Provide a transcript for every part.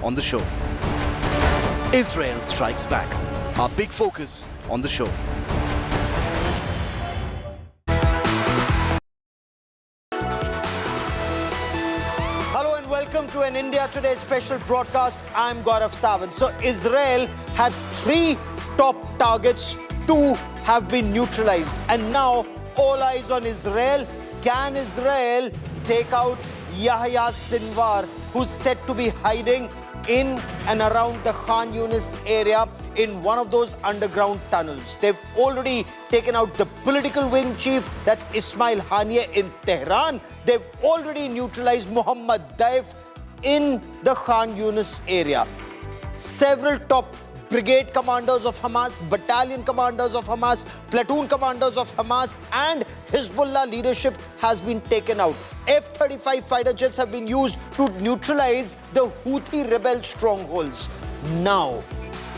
on the show. Israel strikes back. Our big focus on the show. Hello and welcome to an India Today special broadcast. I'm Gaurav Sawant. So Israel had 3 top targets, 2 have been neutralized. And now all eyes on Israel. Can Israel take out Yahya Sinwar, who's said to be hiding in and around the Khan Yunis area in one of those underground tunnels? They've already taken out the political wing chief, that's Ismail Haniyeh in Tehran. They've already neutralized Mohammad Daif in the Khan Yunis area. Several top brigade commanders of Hamas, battalion commanders of Hamas, platoon commanders of Hamas and Hezbollah leadership has been taken out. F-35 fighter jets have been used to neutralize the Houthi rebel strongholds. Now,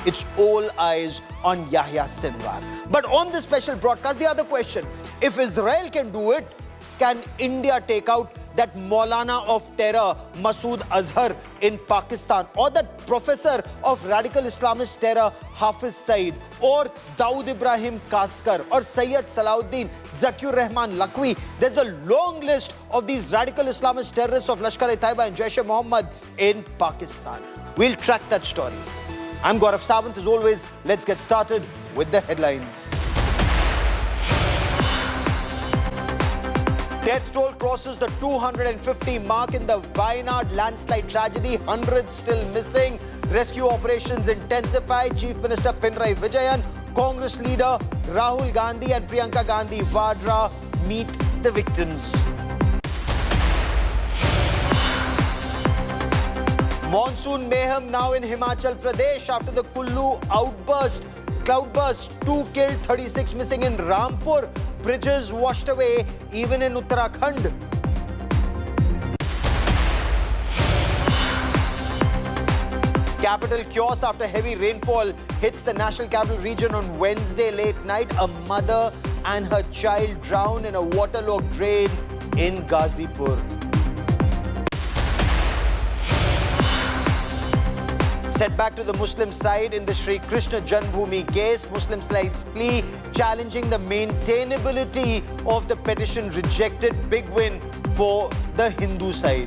it's all eyes on Yahya Sinwar. But on this special broadcast, the other question, if Israel can do it, can India take out that Maulana of terror, Masood Azhar in Pakistan, or that professor of radical Islamist terror, Hafiz Saeed, or Dawood Ibrahim Kaskar, or Sayyid Salahuddin Zakir Rahman Lakwi? There's a long list of these radical Islamist terrorists of Lashkar-e-Taiba and Jaish-e-Mohammed in Pakistan. We'll track that story. I'm Gaurav Sawant. As always, let's get started with the headlines. Death toll crosses the 250 mark in the Wayanad landslide tragedy. Hundreds still missing. Rescue operations intensify. Chief Minister Pinarayi Vijayan, Congress leader Rahul Gandhi and Priyanka Gandhi Vadra meet the victims. Monsoon mayhem now in Himachal Pradesh after the Kullu cloudburst. 2 killed, 36 missing in Rampur. Bridges washed away even in Uttarakhand. Capital chaos after heavy rainfall hits the National Capital Region on Wednesday late night. A mother and her child drowned in a waterlogged drain in Ghazipur. Setback to the Muslim side in the Sri Krishna Janmabhoomi case. Muslim side's plea challenging the maintainability of the petition rejected. Big win for the Hindu side.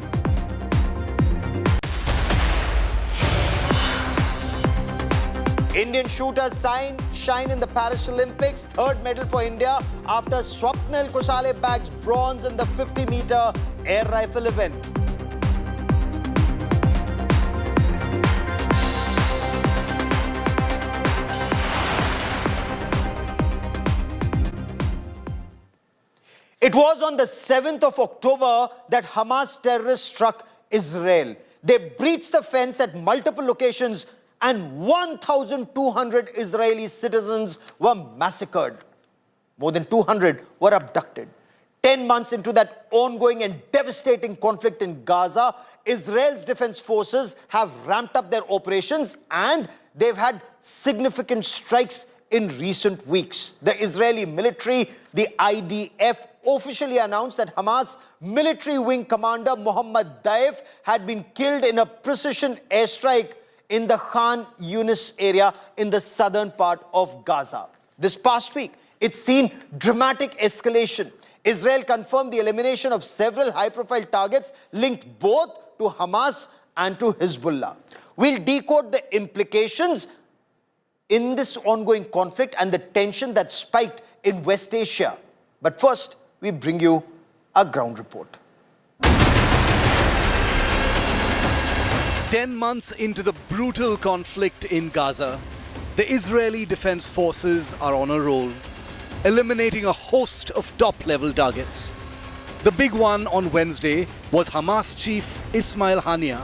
Indian shooters shine in the Paris Olympics. 3rd medal for India after Swapnil Kushale bags bronze in the 50-meter air rifle event. It was on the 7th of October that Hamas terrorists struck Israel. They breached the fence at multiple locations and 1,200 Israeli citizens were massacred. More than 200 were abducted. 10 months into that ongoing and devastating conflict in Gaza, Israel's defense forces have ramped up their operations and they've had significant strikes in recent weeks. The Israeli military, the IDF, officially announced that Hamas military wing commander Mohammad Daif had been killed in a precision airstrike in the Khan Yunis area in the southern part of Gaza. This past week, it's seen dramatic escalation. Israel confirmed the elimination of several high-profile targets linked both to Hamas and to Hezbollah. We'll decode the implications in this ongoing conflict and the tension that spiked in West Asia. But first, we bring you a ground report. 10 months into the brutal conflict in Gaza, the Israeli Defense Forces are on a roll, eliminating a host of top-level targets. The big one on Wednesday was Hamas chief Ismail Haniyeh,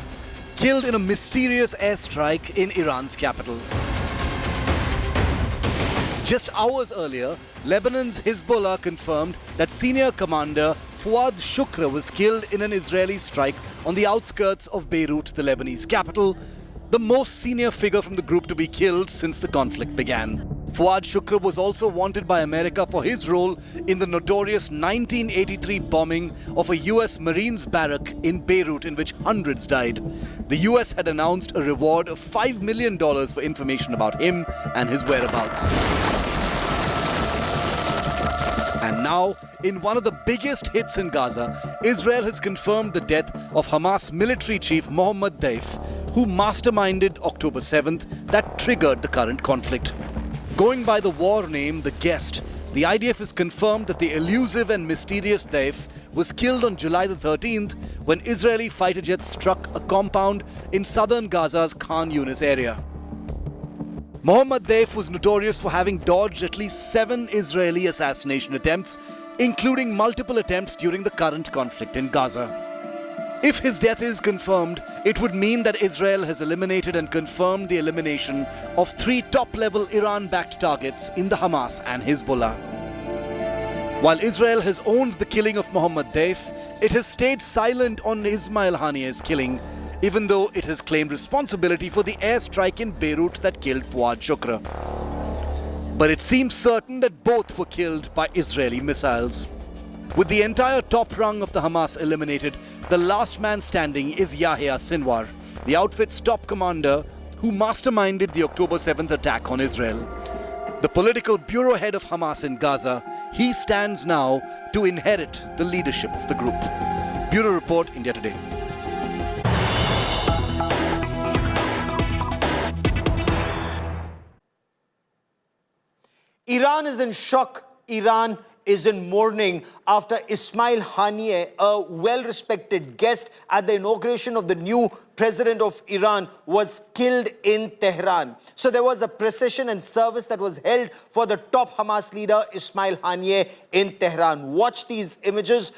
killed in a mysterious airstrike in Iran's capital. Just hours earlier, Lebanon's Hezbollah confirmed that senior commander Fuad Shukra was killed in an Israeli strike on the outskirts of Beirut, the Lebanese capital, the most senior figure from the group to be killed since the conflict began. Fuad Shukr was also wanted by America for his role in the notorious 1983 bombing of a US Marines barrack in Beirut in which hundreds died. The US had announced a reward of $5 million for information about him and his whereabouts. And now, in one of the biggest hits in Gaza, Israel has confirmed the death of Hamas military chief Mohammad Deif, who masterminded October 7th that triggered the current conflict. Going by the war name, The Guest, the IDF has confirmed that the elusive and mysterious Deif was killed on July the 13th when Israeli fighter jets struck a compound in southern Gaza's Khan Yunis area. Mohammad Deif was notorious for having dodged at least 7 Israeli assassination attempts, including multiple attempts during the current conflict in Gaza. If his death is confirmed, it would mean that Israel has eliminated and confirmed the elimination of 3 top-level Iran-backed targets in the Hamas and Hezbollah. While Israel has owned the killing of Mohammad Deif, it has stayed silent on Ismail Haniyeh's killing, even though it has claimed responsibility for the airstrike in Beirut that killed Fuad Shukr. But it seems certain that both were killed by Israeli missiles. With the entire top rung of the Hamas eliminated, the last man standing is Yahya Sinwar, the outfit's top commander who masterminded the October 7th attack on Israel. The political bureau head of Hamas in Gaza, he stands now to inherit the leadership of the group. Bureau Report, India Today. Iran is in shock. Iran is in mourning after Ismail Haniyeh, a well-respected guest at the inauguration of the new president of Iran, was killed in Tehran. So there was a procession and service that was held for the top Hamas leader, Ismail Haniyeh, in Tehran. Watch these images.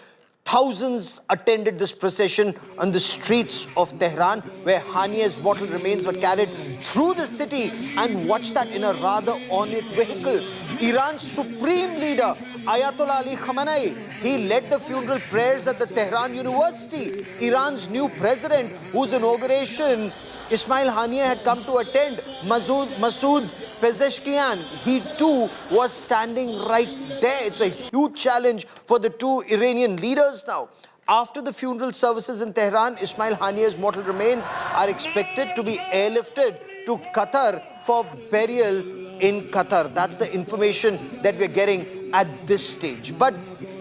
Thousands attended this procession on the streets of Tehran, where Haniyeh's mortal remains were carried through the city, and watch that in a rather ornate vehicle. Iran's supreme leader, Ayatollah Ali Khamenei, he led the funeral prayers at the Tehran University. Iran's new president, whose inauguration Ismail Haniyeh had come to attend, Masoud Pezeshkian, he too was standing right there. It's a huge challenge for the two Iranian leaders now. After the funeral services in Tehran, Ismail Haniyeh's mortal remains are expected to be airlifted to Qatar for burial in Qatar. That's the information that we're getting at this stage. But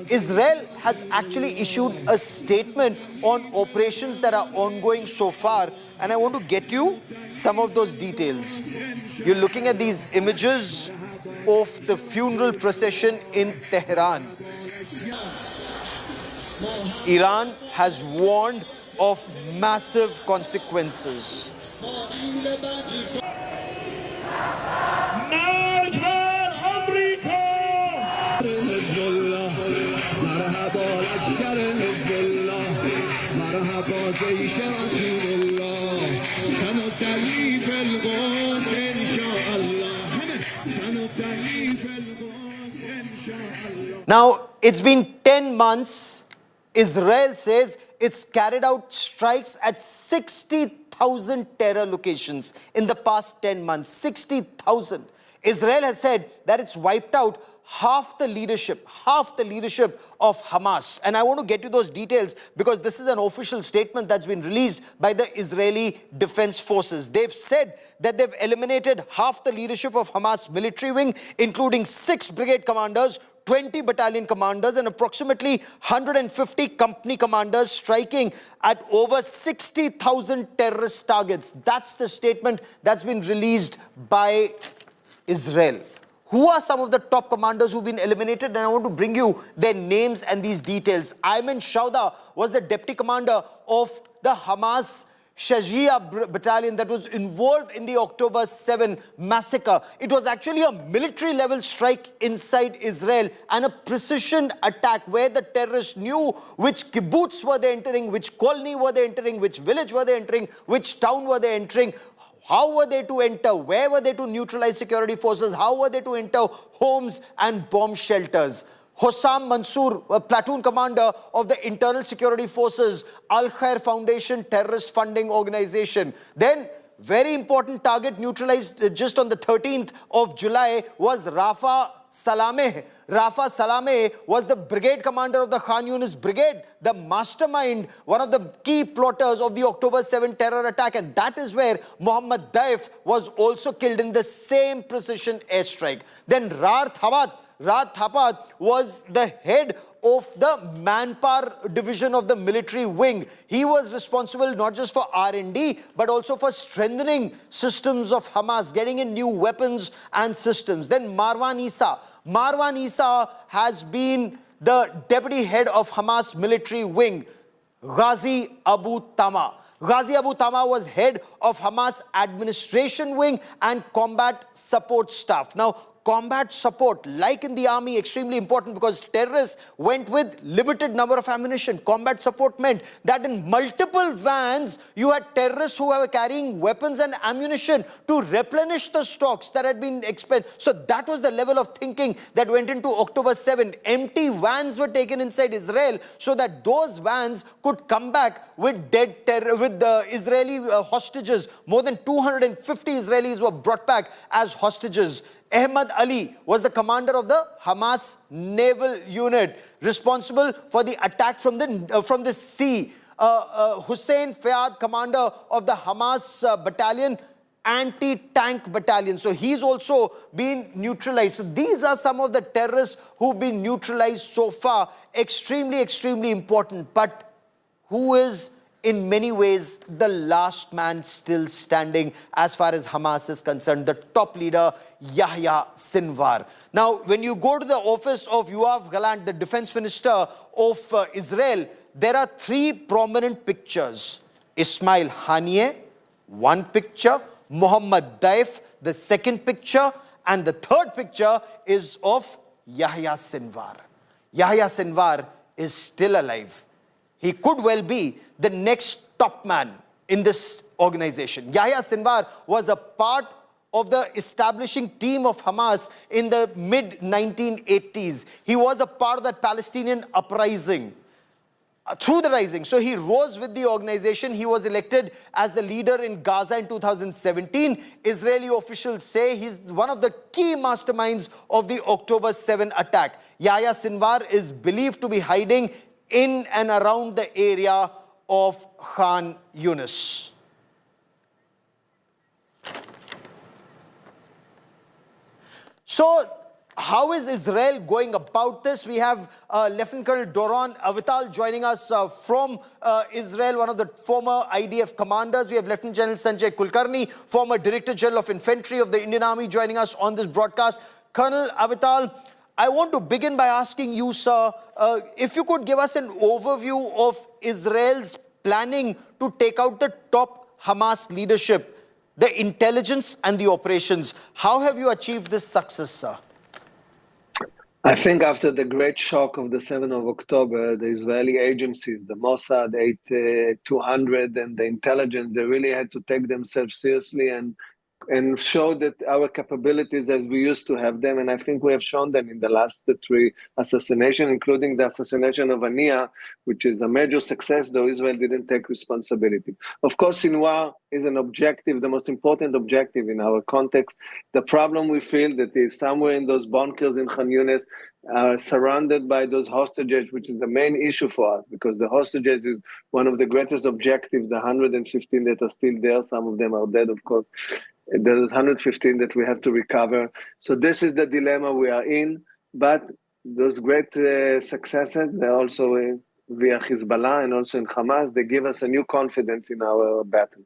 Israel has actually issued a statement on operations that are ongoing so far, and I want to get you some of those details. You're looking at these images of the funeral procession in Tehran. Iran has warned of massive consequences. Now, it's been 10 months. Israel says it's carried out strikes at 60,000 terror locations in the past 10 months. 60,000. Israel has said that it's wiped out half the leadership of Hamas. And I want to get you those details because this is an official statement that's been released by the Israeli Defense Forces. They've said that they've eliminated half the leadership of Hamas military wing, including 6 brigade commanders, 20 battalion commanders, and approximately 150 company commanders, striking at over 60,000 terrorist targets. That's the statement that's been released by Israel. Who are some of the top commanders who've been eliminated? And I want to bring you their names and these details. Ayman Shauda was the deputy commander of the Hamas Shajia battalion that was involved in the October 7 massacre. It was actually a military-level strike inside Israel and a precision attack where the terrorists knew which kibbutz were they entering, which colony were they entering, which village were they entering, which town were they entering. How were they to enter? Where were they to neutralize security forces? How were they to enter homes and bomb shelters? Hossam Mansour, a platoon commander of the Internal Security Forces, Al Khair Foundation terrorist funding organization. Then very important target neutralized just on the 13th of July was Rafa Salameh. Rafa Salameh was the brigade commander of the Khan Yunis brigade, the mastermind, one of the key plotters of the October 7 terror attack. And that is where Mohammad Daif was also killed in the same precision airstrike. Then Raat Thapat was the head of the manpower division of the military wing. He was responsible not just for R&D, but also for strengthening systems of Hamas, getting in new weapons and systems. Then Marwan Issa. Marwan Issa has been the deputy head of Hamas military wing. Ghazi Abu Tama. Ghazi Abu Tama was head of Hamas administration wing and combat support staff. Now, combat support, like in the army, extremely important because terrorists went with limited number of ammunition. Combat support meant that in multiple vans, you had terrorists who were carrying weapons and ammunition to replenish the stocks that had been expended. So that was the level of thinking that went into October 7. Empty vans were taken inside Israel so that those vans could come back with the Israeli hostages. More than 250 Israelis were brought back as hostages. Ahmad Ali was the commander of the Hamas naval unit responsible for the attack from the sea. Hussein Fayad, commander of the Hamas battalion, anti-tank battalion. So he's also been neutralized. So these are some of the terrorists who've been neutralized so far. Extremely, extremely important. But who is in many ways the last man still standing as far as Hamas is concerned? The top leader, Yahya Sinwar. Now, when you go to the office of Yoav Gallant, the defense minister of Israel, there are three prominent pictures. Ismail Haniyeh, one picture. Mohammad Daif, the second picture. And the third picture is of Yahya Sinwar. Yahya Sinwar is still alive. He could well be the next top man in this organization. Yahya Sinwar was a part of the establishing team of Hamas in the mid-1980s. He was a part of that Palestinian uprising. Through the rising, so he rose with the organization. He was elected as the leader in Gaza in 2017. Israeli officials say he's one of the key masterminds of the October 7 attack. Yahya Sinwar is believed to be hiding in and around the area of Khan Yunis. So, how is Israel going about this? We have Lieutenant Colonel Doron Avital joining us from Israel, one of the former IDF commanders. We have Lieutenant General Sanjay Kulkarni, former Director General of Infantry of the Indian Army, joining us on this broadcast. Colonel Avital, I want to begin by asking you, sir, if you could give us an overview of Israel's planning to take out the top Hamas leadership, the intelligence and the operations. How have you achieved this success, sir? I think after the great shock of the 7th of October, the Israeli agencies, the Mossad, 200, and the intelligence, they really had to take themselves seriously and show that our capabilities as we used to have them. And I think we have shown them in the last three assassinations, including the assassination of Ania, which is a major success, though Israel didn't take responsibility. Of course, Sinwar is an objective, the most important objective in our context. The problem we feel that is somewhere in those bunkers in Khan Yunis, surrounded by those hostages, which is the main issue for us, because the hostages is one of the greatest objectives, the 115 that are still there. Some of them are dead, of course. There's 115 that we have to recover. So this is the dilemma we are in. But those great successes, they're also via Hezbollah and also in Hamas, they give us a new confidence in our battle.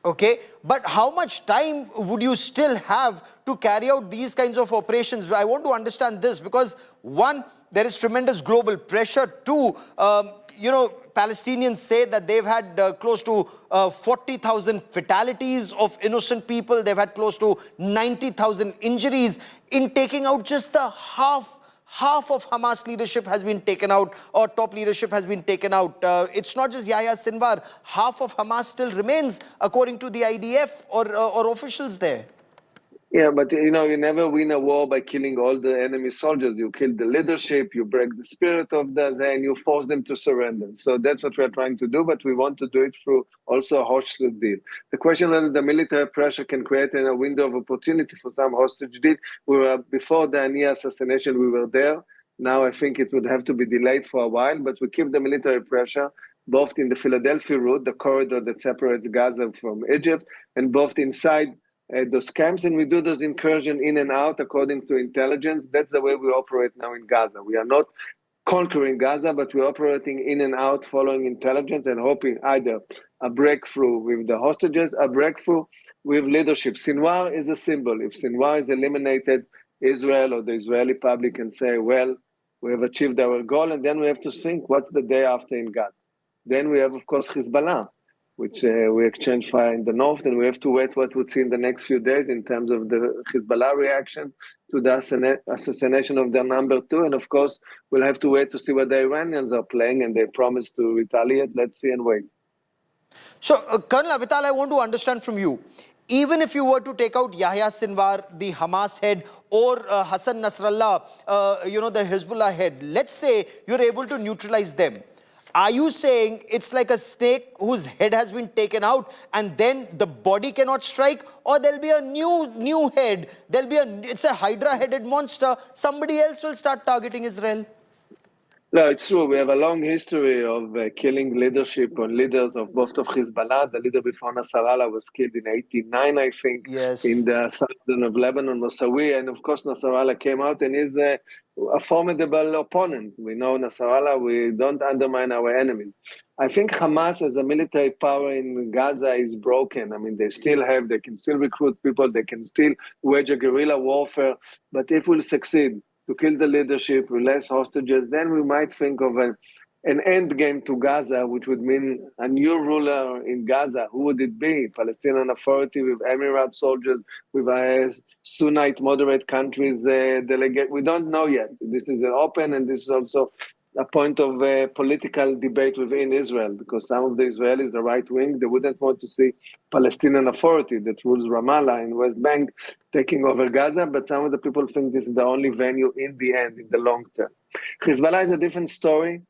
Okay, but how much time would you still have to carry out these kinds of operations? I want to understand this because, one, there is tremendous global pressure. Two, Palestinians say that they've had close to 40,000 fatalities of innocent people. They've had close to 90,000 injuries in taking out just the half of Hamas leadership has been taken out, or top leadership has been taken out. It's not just Yahya Sinwar. Half of Hamas still remains, according to the IDF or officials there. Yeah, but you know, you never win a war by killing all the enemy soldiers. You kill the leadership, you break the spirit of and you force them to surrender. So that's what we're trying to do, but we want to do it through also a hostage deal. The question whether the military pressure can create a window of opportunity for some hostage deal. We were, before the Ania assassination, we were there. Now I think it would have to be delayed for a while, but we keep the military pressure both in the Philadelphia route, the corridor that separates Gaza from Egypt, and both inside those camps, and we do those incursions in and out according to intelligence. That's the way we operate now in Gaza. We are not conquering Gaza, but we're operating in and out following intelligence and hoping either a breakthrough with the hostages, a breakthrough with leadership. Sinwar is a symbol. If Sinwar is eliminated, Israel or the Israeli public can say, well, we have achieved our goal, and then we have to think, what's the day after in Gaza? Then we have, of course, Hezbollah, which we exchange fire in the north, and we have to wait what we'll see in the next few days in terms of the Hezbollah reaction to the assassination of their number two. And of course, we'll have to wait to see what the Iranians are playing, and they promise to retaliate. Let's see and wait. So, Colonel Avital, I want to understand from you, even if you were to take out Yahya Sinwar, the Hamas head, or Hassan Nasrallah, the Hezbollah head, let's say you're able to neutralize them. Are you saying it's like a snake whose head has been taken out and then the body cannot strike? Or there'll be a new head, it's a Hydra-headed monster, somebody else will start targeting Israel? No, it's true. We have a long history of killing leadership or leaders of both of Hezbollah. The leader before Nasrallah was killed in 1989, I think, Yes. in the southern of Lebanon, Moussawi. And of course, Nasrallah came out and is a formidable opponent. We know Nasrallah, we don't undermine our enemies. I think Hamas as a military power in Gaza is broken. I mean, they can still recruit people, they can still wage a guerrilla warfare. But if we'll succeed to kill the leadership, release hostages, then we might think of an end game to Gaza, which would mean a new ruler in Gaza. Who would it be? Palestinian Authority with Emirate soldiers, with Sunnite moderate countries delegate. We don't know yet. This is an open, and this is also a point of political debate within Israel, because some of the Israelis, the right wing, they wouldn't want to see Palestinian Authority that rules Ramallah in West Bank taking over Gaza, but some of the people think this is the only venue in the end, in the long term. Hezbollah is a different story.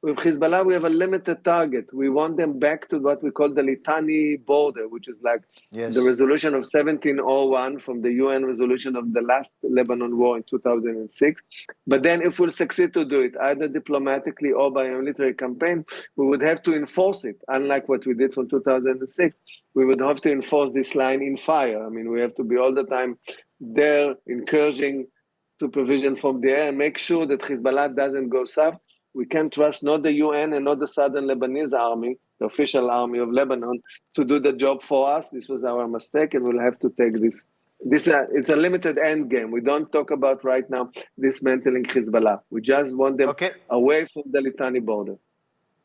With Hezbollah, we have a limited target. We want them back to what we call the Litani border, which is like the resolution of 1701 from the UN resolution of the last Lebanon war in 2006. But then if we'll succeed to do it, either diplomatically or by a military campaign, we would have to enforce it, unlike what we did from 2006. We would have to enforce this line in fire. I mean, we have to be all the time there, encouraging supervision from the air, and make sure that Hezbollah doesn't go south. We can't trust not the UN and not the Southern Lebanese army, the official army of Lebanon, to do the job for us. This was our mistake, and we'll have to take this. It's a limited end game. We don't talk about right now dismantling Hezbollah. We just want them away from the Litani border.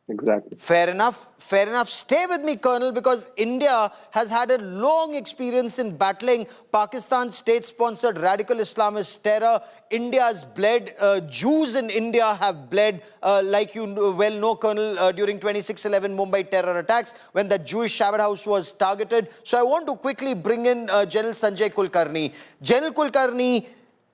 Exactly. Fair enough. Fair enough. Stay with me, Colonel, because India has had a long experience in battling Pakistan's state-sponsored radical Islamist terror. India has bled. Jews in India have bled, like you well know, Colonel, during 26/11 Mumbai terror attacks when the Jewish Shabbat house was targeted. So I want to quickly bring in General Sanjay Kulkarni. General Kulkarni,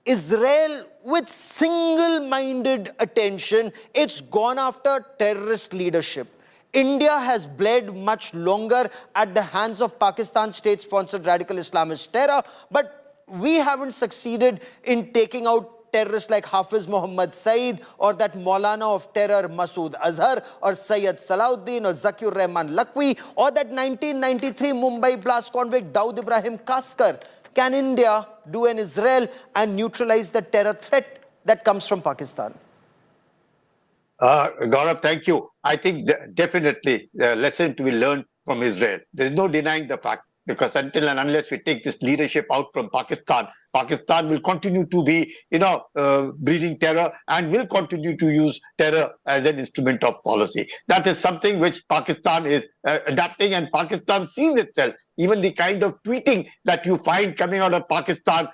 Israel, with single-minded attention, it's gone after terrorist leadership. India has bled much longer at the hands of Pakistan's state-sponsored radical Islamist terror, but we haven't succeeded in taking out terrorists like Hafiz Muhammad Saeed or that Maulana of terror Masood Azhar or Sayyid Salahuddin or Zakir Rahman Lakwi or that 1993 Mumbai blast convict Dawood Ibrahim Kaskar. Can India do an Israel and neutralize the terror threat that comes from Pakistan? Gaurav, thank you. I think definitely the lesson to be learned from Israel. There is no denying the fact, because until and unless we take this leadership out from Pakistan, Pakistan will continue to be, breeding terror and will continue to use terror as an instrument of policy. That is something which Pakistan is adapting, and Pakistan sees itself. Even the kind of tweeting that you find coming out of Pakistan,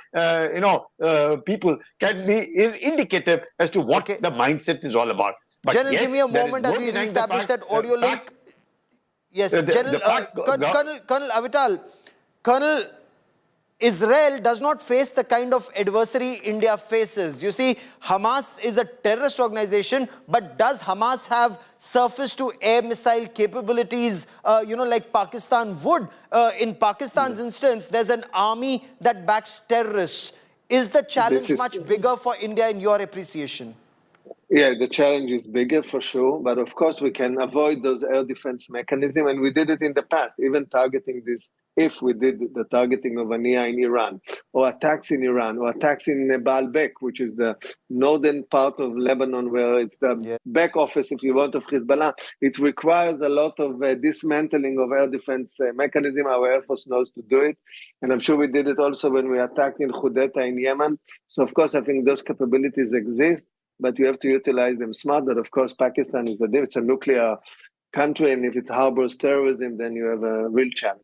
people is indicative as to what the mindset is all about. But General, yes, give me a moment as we establish that audio link. Yes, General, Colonel Avital, Colonel, Israel does not face the kind of adversary India faces. You see, Hamas is a terrorist organization, but does Hamas have surface-to-air missile capabilities, like Pakistan would? In Pakistan's instance, there's an army that backs terrorists. Is the challenge much bigger for India in your appreciation? Yeah, the challenge is bigger for sure, but of course we can avoid those air defense mechanisms, and we did it in the past, even targeting this, if we did the targeting of Ania in Iran, or attacks in Iran, or attacks in Baalbek, which is the northern part of Lebanon, where it's the back office, if you want, of Hezbollah. It requires a lot of dismantling of air defense mechanism. Our Air Force knows to do it, and I'm sure we did it also when we attacked in Hudaydah in Yemen. So of course I think those capabilities exist, but you have to utilize them smart. But of course, Pakistan is it's a nuclear country, and if it harbors terrorism, then you have a real challenge.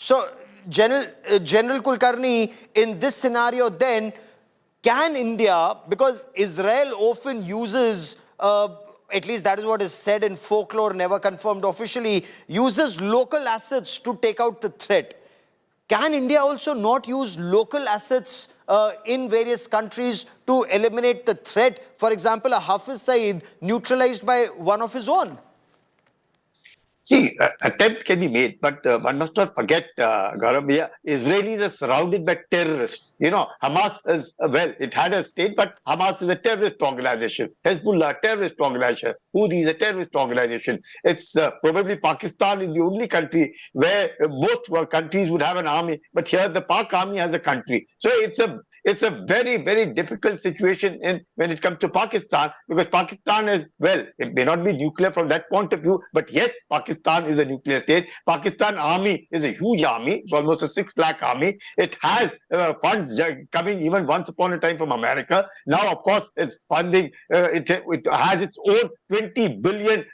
So, General Kulkarni, in this scenario then, can India, because Israel often uses, at least that is what is said in folklore, never confirmed officially, uses local assets to take out the threat. Can India also not use local assets in various countries to eliminate the threat? For example, a Hafiz Saeed neutralized by one of his own. See, attempt can be made, but one must not forget, Gaurav, Israelis are surrounded by terrorists. Hamas is, it had a state, but Hamas is a terrorist organization. Hezbollah, terrorist organization. Houthi is a terrorist organization. It's probably Pakistan is the only country where most countries would have an army, but here the Pak army has a country. So it's a very, very difficult situation when it comes to Pakistan, because Pakistan is, it may not be nuclear from that point of view, but yes, Pakistan is a nuclear state. Pakistan army is a huge army. It's almost a 6 lakh army. It has funds coming even once upon a time from America. Now, of course, it's funding. It has its own $20 billion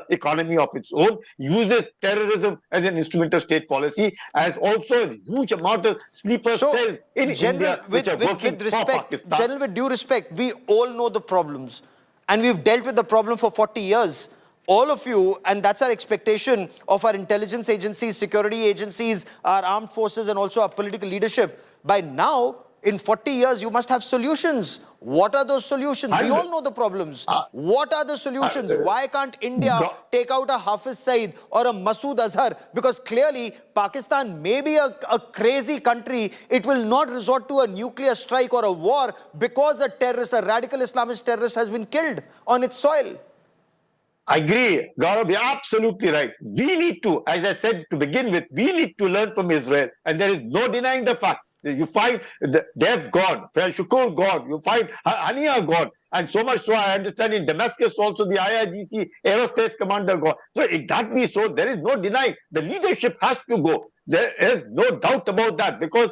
economy of its own. Uses terrorism as an instrument of state policy. Has also a huge amount of sleeper cells in India which are working for Pakistan. General, with due respect, we all know the problems. And we've dealt with the problem for 40 years. All of you, and that's our expectation of our intelligence agencies, security agencies, our armed forces, and also our political leadership. By now, in 40 years, you must have solutions. What are those solutions? We all know the problems. What are the solutions? Why can't India take out a Hafiz Saeed or a Masood Azhar? Because clearly, Pakistan may be a crazy country. It will not resort to a nuclear strike or a war because a radical Islamist terrorist has been killed on its soil. I agree, Gaurav, you're absolutely right. We need to, as I said to begin with, we need to learn from Israel. And there is no denying the fact that you find they have God, Shukur God, you find Hania God. And so much so, I understand in Damascus also the IRGC aerospace commander God. So if that be so, there is no denying. The leadership has to go. There is no doubt about that, because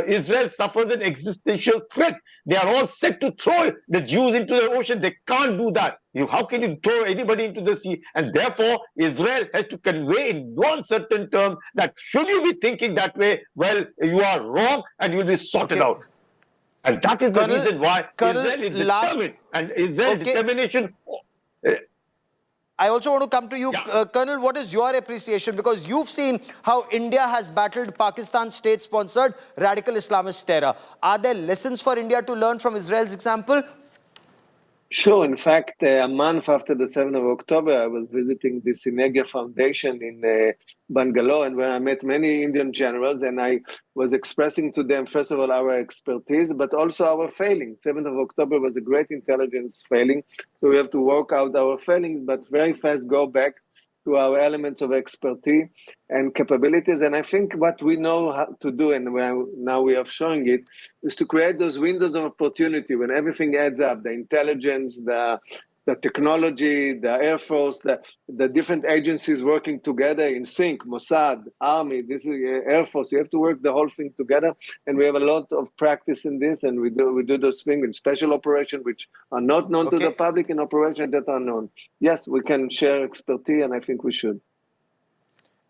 Israel suffers an existential threat. They are all set to throw the Jews into the ocean. They can't do that. How can you throw anybody into the sea? And therefore, Israel has to convey in no uncertain terms that should you be thinking that way, well, you are wrong and you'll be sorted out. And that is the reason why Israel is determined. And Israel's determination... I also want to come to you, Colonel, what is your appreciation? Because you've seen how India has battled Pakistan state-sponsored radical Islamist terror. Are there lessons for India to learn from Israel's example? Sure. In fact, a month after the 7th of October, I was visiting the Sinegya Foundation in Bangalore, and where I met many Indian generals, and I was expressing to them, first of all, our expertise, but also our failings. 7th of October was a great intelligence failing, so we have to work out our failings, but very fast go back to our elements of expertise and capabilities. And I think what we know how to do, and now we are showing it, is to create those windows of opportunity when everything adds up, the intelligence, the technology, the Air Force, the different agencies working together in sync, Mossad, Army, this is Air Force. You have to work the whole thing together. And we have a lot of practice in this, and we do those things in special operations, which are not known to the public, and operations that are known. Yes, we can share expertise, and I think we should.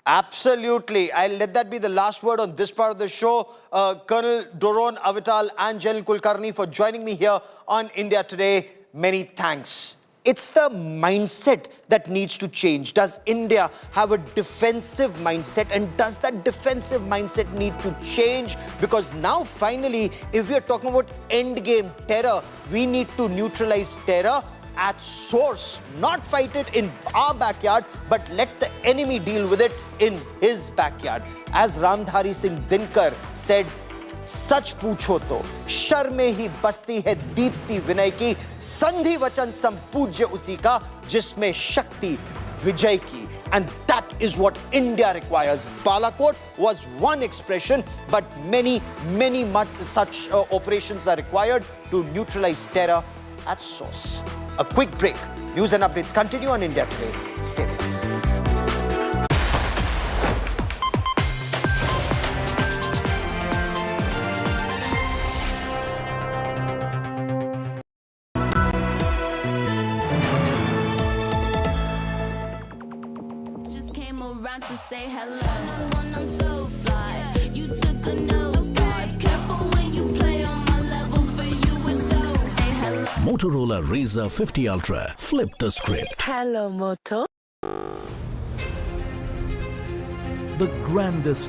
Absolutely. I'll let that be the last word on this part of the show. Colonel Doron Avital and General Kulkarni for joining me here on India Today. Many thanks. It's the mindset that needs to change. Does India have a defensive mindset, and does that defensive mindset need to change? Because now finally, if we are talking about endgame terror, we need to neutralize terror at source, not fight it in our backyard, but let the enemy deal with it in his backyard. As Ramdhari Singh Dinkar said, सच पूछो तो sir में ही बसती है दीप्ति विनय की, संधि वचन संपूज्य उसी का जिसमें शक्ति विजय की. And that is what India requires. Balakot was one expression, but many such operations are required to neutralize terror at source. A quick break. News and updates continue on India Today. Stay with us. To say hello, I'm so fly. You took a nosedive. Careful when you play on my level. For you it's so. Hey, hello. Motorola Razr 50 Ultra. Flip the script. Hello, Moto. The grandest